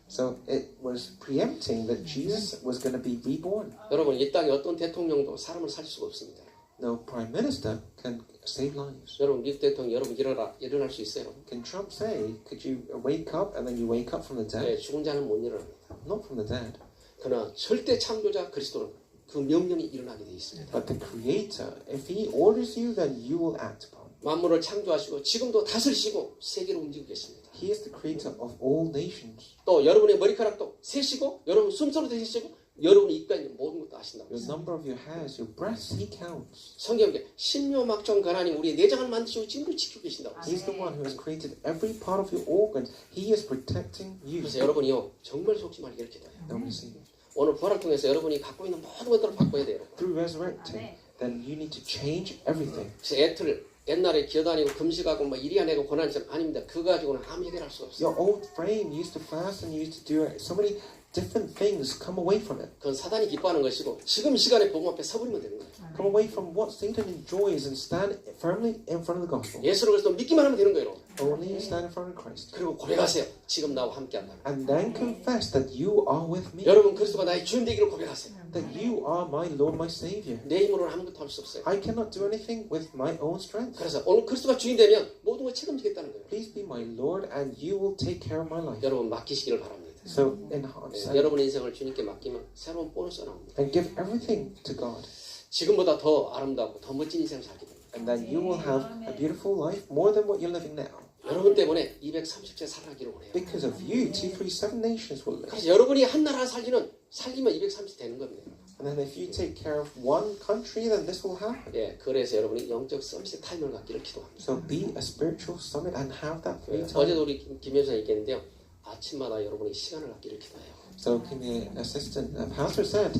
So it was preempting that Jesus was going to be reborn. 여러분 이 땅에 어떤 대통령도 사람을 살릴 수가 없습니다. No prime minister can save lives. 여러분 미국 대통령 여러분 일어날 수 있어요. Can Trump say, could you wake up and then you wake up from the 네, dead? 죽은 자는 못 일어납니다. Not from the dead. 그러나 절대 창조자 그리스도는 그 명령이 일어나게 되어 있습니다. But the Creator, if He orders you, then you will act upon. 만물을 창조하시고 지금도 다스리시고 세계를 움직이고 계십니다. He is the Creator of all nations. 또 여러분의 머리카락도 세시고 여러분 숨소리도 세시고 여러분이 입가에 있는 모든 것도 아신다고 The 했어요. number of your hairs, your breaths, He counts. 성경에 신묘막종 가나님 우리의 내장을 만드시고 지금도 지키고 계신다고 했어요. He's the one who has created every part of your organs. He is protecting you. 그래서 여러분이요 정말 속지 말게 이렇게 돼요. Don't you see? 오늘 부활을 통해서 여러분이 갖고 있는 모든 것들을 바꿔야 돼요. Through resurrecting, then you need to change everything. 그래서 애틀을 옛날에 기어다니고 금식하고 뭐 이리 안해고 고난처럼 아닙니다. 그거 가지고는 아무 해결할 수가 없어요. Your old frame used to fast and used to do so many different things. Come away from it. 그건 사단이 기뻐하는 것이고 지금 시간에 복음 앞에 서버리면 되는 거예요. Come away from what Satan enjoys and stand firmly in front of the gospel. 예수를 그리스도 믿기만 하면 되는 거예요. Only stand in front of Christ. 그리고 고백하세요. 지금 나와 함께한다. And then confess that you are with me. 여러분 그리스도가 나의 주인 되기를 고백하세요. That you are my Lord, my Savior. 내 힘으로는 아무것도 할 수 없어요. I cannot do anything with my own strength. 그래서 오늘 그리스도가 주인 되면 모든 걸 책임지겠다는 거예요. Please be my Lord and you will take care of my life. 여러분 맡기시기를 바랍니다. So enhance 여러분의 인생을 주님께 맡기면 새로운 보너스가 나옵니다. and give everything to God. 지금보다 더 아름답고 더 멋진 인생을 살게 됩니다. And then you will have a beautiful life more than what you're living now. 여러분 때문에 230세 살아가기를 원해요. Because of you, 237 nations will live. 그래서 여러분이 한 나라 살기면 230 되는 겁니다. And then if you take care of one country, then this will happen. 예, 그래서 여러분이 영적 서밋의 타임을 갖기를 기도합니다. So be a spiritual summit and have that free 예, time. 어제도 우리 김여사 얘기했는데요. 아침마다 여러분이 시간을 갖기를 기도해요. So Kimmy, assistant pastor said,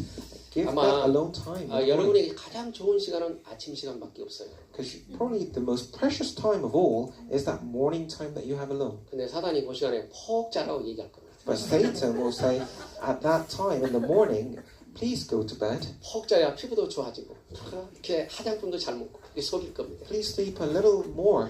give 아마, that alone time. 여러분에게 가장 좋은 시간은 아침 시간밖에 없어요. Because probably the most precious time of all is that morning time that you have alone. 근데 사단이 그 시간에 푹 자라고 얘기할 겁니다. But Satan will say, at that time in the morning, please go to bed. 푹 자야 피부도 좋아지고 이렇게 화장품도 잘 먹고 그게 속일 겁니다. Please sleep a little more,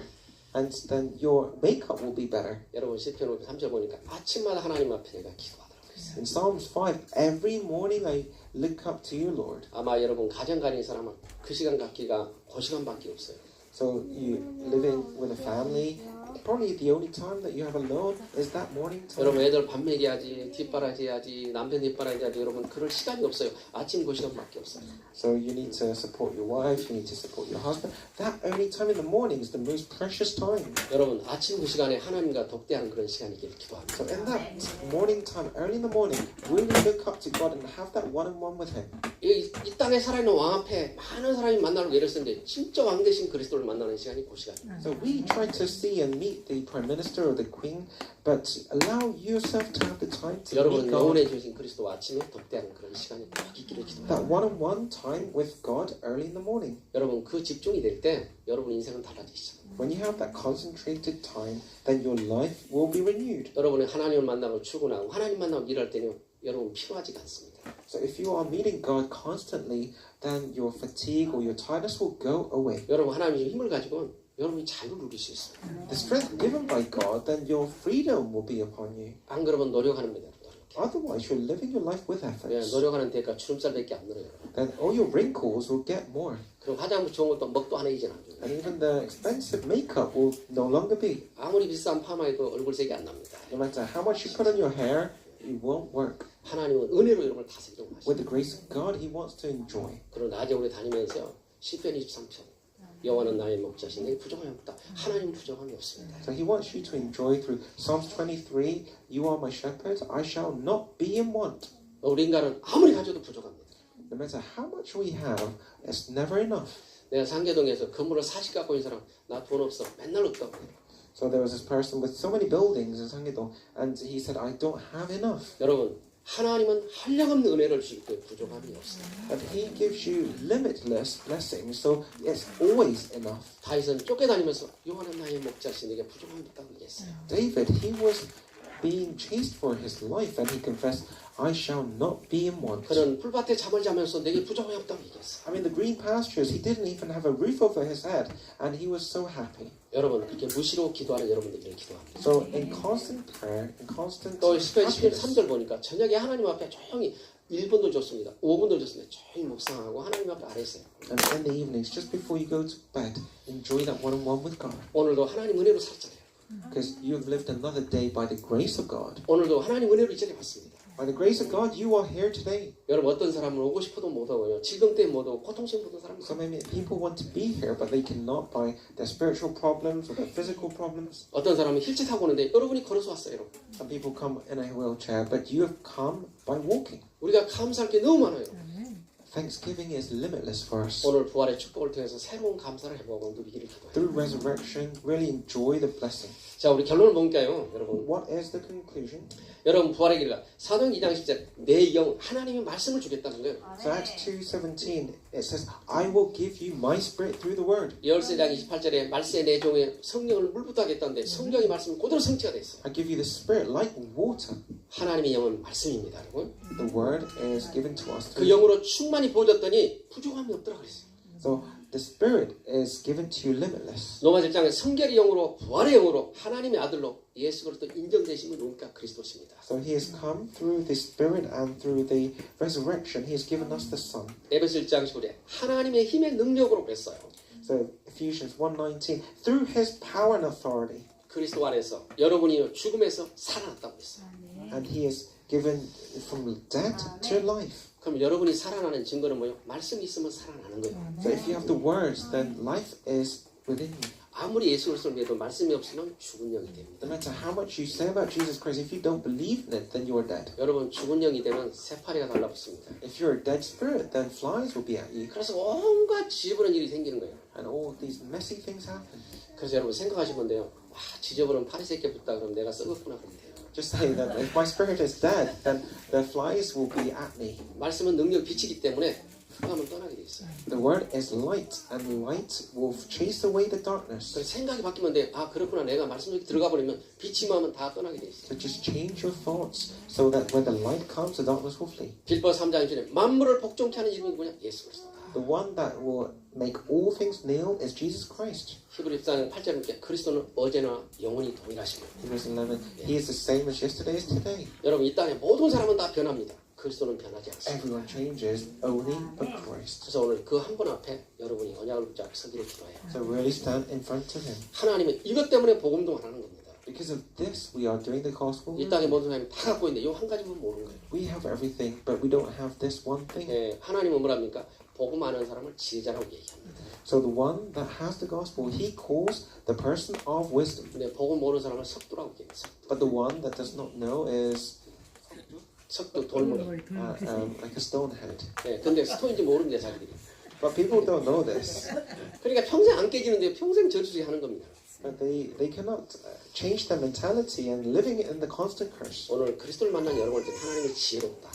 and then your makeup will be better. 여러분 시편 3절 보니까 아침마다 하나님 앞에 내가 기도하더라고요. In Psalms 5, every morning I look up to you, Lord. 아마 여러분 가정가진 사람은 그 시간 갖기가 그 시간밖에 없어요. So you living with a family, probably the only time that you have alone is that morning time. 여러분 애들 밥 먹여야지, 뒷바라지 해야지, 남편 뒷바라지 해야지. 여러분 그럴 시간이 없어요. 아침 그 시간밖에 없어요. So you need to support your wife, you need to support your husband. That only time in the morning is the most precious time. 여러분 아침 그 시간에 하나님과 독대하는 그런 시간이길 기도합니다. So in that morning time, early in the morning, really look up to God and have that one-on-one with Him. 이 땅에 살아있는 왕 앞에 많은 사람이 만나려고 애를 쓰는데 진짜 왕 대신 그리스도를 만나는 시간이 그 시간이에요. So we try to see and meet the Prime Minister or the Queen, but allow yourself to have the time to 여러분 meet God. 영혼의 주신 그리스도 아침에 독대하는 그런 시간이 꼭 있기를 기도합니다. That one-on-one time with God early in the morning. 여러분 그 집중이 될 때 여러분 인생은 달라지죠. When you have that concentrated time, then your life will be renewed. 여러분이 하나님을 만나고 출근하고 하나님 만나고 일할 때는 여러분 피로하지가 않습니다. So if you are meeting God constantly, then your fatigue or your tiredness will go away. 여러분 하나님의 힘을 가지고 여러분이 자유를 누릴 수 있어요. The strength given by God, then your freedom will be upon you. 안 그러면 노력하는 겁니다. Otherwise, you're living your life with 예, efforts. 노력하는 대가 주름살밖에 안 늘어요. Then all your wrinkles will get more. 그리고 화장품 좋은 것도 먹도 하나 이제는 안 줘요. And even the expensive makeup will no longer be. 아무리 비싼 파마해도 얼굴색이 안 납니다. No matter how much you put on your hair, it won't work. 하나님은 은혜로 여러분을 다스리려고 하시죠. With the grace of God, He wants to enjoy. 그리고 낮에 우리 다니면서 시편 23편 여호와는 나의 목자신 내게 부족함이 없다. 하나님은 부족함이 없습니다. So He wants you to enjoy through Psalms 23, You are my shepherd, I shall not be in want. 우리 인간은 아무리 가져도 부족합니다. No matter how much we have, it's never enough. 내가 상계동에서 건물을 40 갖고 있는 사람 나 돈 없어 맨날 없다고 해요. So there was this person with so many buildings in Sangedong, and he said, I don't have enough. 여러분 하나님은 한량없는 은혜를 주실 때 부족함이 없어요. But He gives you limitless blessings, so it's always enough. 다윗은 쫓겨다니면서 여호와는 나의 목자신 내게 부족함이 없다고 얘기했어요. David, he was being chased for his life, and he confessed, I shall not be in want. 그는 풀밭에 잠을 자면서 내게 부족함이 없다고 얘기했어요. I mean, the green pastures, he didn't even have a roof over his head, and he was so happy. 여러분 그렇게 무시로 기도하는 여러분들을 기도합니다. So in constant prayer, in constant 또 시편 happiness, 3절 보니까 저녁에 하나님 앞에 조용히 1분도 줬습니다. 5분도 줬습니다. 조용히 묵상하고 하나님 앞에 아뢰세요. and in the evenings, just before you go to bed, enjoy that one-on-one with God. 오늘도 하나님 은혜로 살잖아요. Because you have lived another day by the grace of God. 오늘도 하나님 은혜로 이 자리에 왔습니다. By the grace of God, you are here today. 여러분 어떤 사람은 오고 싶어도 못 오고요. 질병 때문에 못 오고 고통심 보던 사람도 So maybe people want to be here, but they cannot by their spiritual problems or their physical problems. 어떤 사람은 휠체어 타고 오는데 여러분이 걸어서 왔어요. 여러분. Some people come in a wheelchair, but you have come by walking. 우리가 감사할 게 너무 많아요. Thanksgiving is limitless for us. 오늘 부활의 축복을 통해서 새로운 감사를 해보고 누리기를 기도해요. Through resurrection, really enjoy the blessing. 자, 우리 결론을 볼게요. 여러분. What is the conclusion? 여러분 부활의 길가 사도행 2장 10절 내 영 하나님의 말씀을 주겠다는 거예요. So Acts 2:17, it says, I will give you my spirit through the word. 열세장 28절에 말세 내 종에 성령을 물부터 하겠다는데 성령의 말씀이 그대로 성취가 됐어요. I give you the spirit like water. 하나님의 영은 말씀입니다. 여러분. The word is given to us 그 through. 영으로 충만히 부어졌더니 부족함이 없더라 그랬어요. So the spirit is given to you limitless. 로마 1장에 성결의 영으로 부활의 영으로 하나님의 아들로 예수 그리스도 인정되심은 누굽니까? 그리스도십니다. So he has come through the spirit and through the resurrection. He has given us the Son. 에베소 1장 19절에 하나님의 힘의 능력으로 그랬어요. So Ephesians 1:19, through his power and authority. 그리스도 안에서 여러분이 죽음에서 살아났다고 했어요. And he is given from death to life. 그럼 여러분이 살아나는 증거는 뭐예요? 말씀이 있으면 살아나는 거예요. So if you have the words, then life is within you. 아무리 예수 그리스도를 믿어도 말씀이 없으면 죽은 영이 됩니다. No matter how much you say about Jesus Christ, if you don't believe in it, then you are dead. 여러분 죽은 영이 되면 새파리가 달라붙습니다. If you're a dead spirit, then flies will be at you. 그래서 온갖 지저분한 일이 생기는 거예요. And all these messy things happen. 그래서 여러분 생각하시면 돼요. 와 지저분한 파리새끼 붙다 그러면 내가 썩었구나 그러면 돼요. Just say that if my spirit is dead, then the flies will be at me. 말씀은 능력 빛이기 때문에 흑암을 떠나게 돼 있어요. The word is light, and light will chase away the darkness. 그래서 생각이 바뀌면 돼. 아 그렇구나 내가 말씀 속에 들어가 버리면 빛이 임하면 다 떠나게 돼 있어요. So just change your thoughts so that when the light comes, the darkness will flee. 빌보 3장 1절에 만물을 복종케 하는 이름이 뭐냐? 예수 그리스도다. The one that will make all things new is Jesus Christ. 히브리 14장 8절에 그리스도는 어제나 영원히 동일하십니다. Hebrews 11, He is the same as yesterday is today. 여러분 이 땅에 모든 사람은 다 변합니다. 그리스도는 변하지 않습니다. Everyone changes, only but Christ. 그래서 오늘 그 한 분 앞에 여러분이 언약을 붙잡고 서기를 기도해요. So really stand in front of Him. 하나님은 이것 때문에 복음도 안 하는 겁니다. Because of this, we are doing the gospel. 이 땅에 모든 사람이 다 갖고 있는데 이 한 가지만 모르는 거예요. We have everything, but we don't have this one thing. 예, 하나님은 뭐랍니까? 복음 아는 사람을 지혜자라고 얘기합니다. So the one that has the gospel, he calls the person of wisdom. 근데 복음 모르는 사람을 석두라고 얘기해요. But the one that does not know is 석두 돌무리. like a stone head. 예, 근데 스토인지 모르는데 자기들이. But people don't know this. 그러니까 평생 안 깨지는데 평생 저주지 하는 겁니다. But they cannot change their mentality and living in the constant curse. 오늘 그리스도를 만난 여러분들 하나님이 지혜롭다,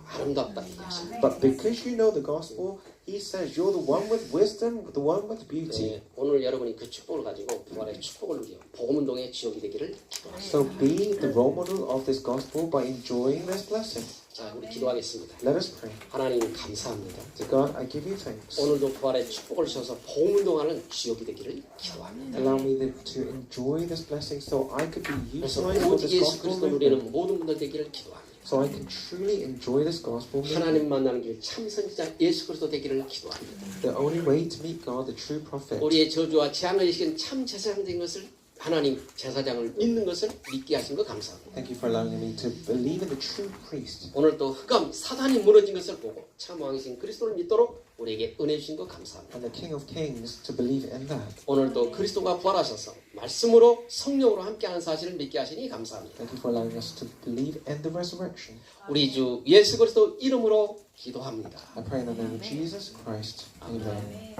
아름답다 얘기하십니다. But because you know the gospel, he says you're the one with wisdom, the one with beauty. 예, 오늘 여러분이 그 축복을 가지고 부활의 축복을 누려 복음 운동의 지옥이 되기를 기도합니다. So be the role model of this gospel by enjoying this blessing. 자, 우리 기도하겠습니다. Let us pray. 하나님 감사합니다. To God, I give you thanks. 오늘도 부활의 축복을 주셔서 복음 운동하는 지옥이 되기를 기도합니다. Allow me to enjoy this blessing so I could be 그래서 utilized for 오직 this 예수 gospel 그리스도 movement. 누리는 모든 분들 되기를 기도합니다. So I can truly enjoy this gospel movement. 하나님 만나는 길 참 선지자 예수 그리스도 되기를 기도합니다. The only way to meet God, the true prophet. 우리의 저주와 재앙을 이기는 참 제사장 된 것을 하나님 제사장을 믿는 것을 믿게 하신 것 감사합니다. Thank you for allowing me to believe in the true priest. 오늘 또 흑암 사단이 무너진 것을 보고 참 왕이신 그리스도를 믿도록 우리에게 은혜 주신 것 감사합니다. And the King of Kings to believe in that. 오늘도 그리스도가 부활하셔서 말씀으로 성령으로 함께하는 사실을 믿게 하시니 감사합니다. Thank you for allowing us to believe in the resurrection. 우리 주 예수 그리스도 이름으로 기도합니다. I pray in the name of Jesus Christ. Amen.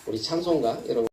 우리 찬송가 여러분